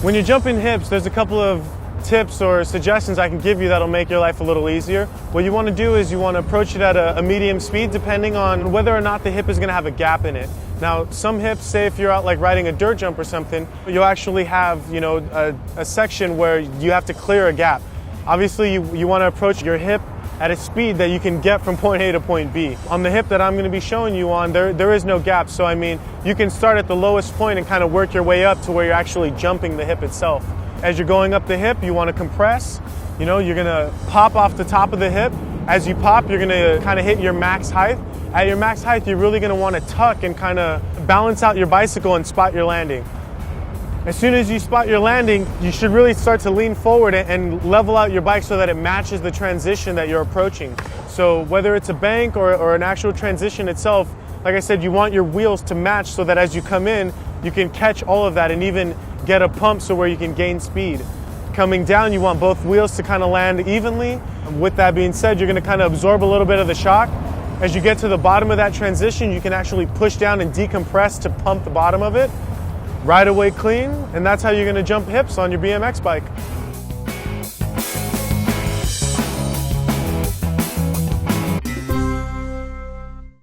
When you're jumping hips, there's a couple of tips or suggestions I can give you that'll make your life a little easier. What you want to do is you want to approach it at a medium speed depending on whether or not the hip is going to have a gap in it. Now, some hips, say if you're out like riding a dirt jump or something, you'll actually have, a section where you have to clear a gap. Obviously, you want to approach your hip at a speed that you can get from point A to point B. On the hip that I'm going to be showing you on, there is no gap. So I mean, you can start at the lowest point and kind of work your way up to where you're actually jumping the hip itself. As you're going up the hip, you want to compress. You're going to pop off the top of the hip. As you pop, you're going to kind of hit your max height. At your max height, you're really going to want to tuck and kind of balance out your bicycle and spot your landing. As soon as you spot your landing, you should really start to lean forward and level out your bike so that it matches the transition that you're approaching. So whether it's a bank or an actual transition itself, like I said, you want your wheels to match so that as you come in, you can catch all of that and even get a pump so where you can gain speed. Coming down, you want both wheels to kind of land evenly. With that being said, you're going to kind of absorb a little bit of the shock. As you get to the bottom of that transition, you can actually push down and decompress to pump the bottom of it. Ride away clean, and that's how you're going to jump hips on your BMX bike.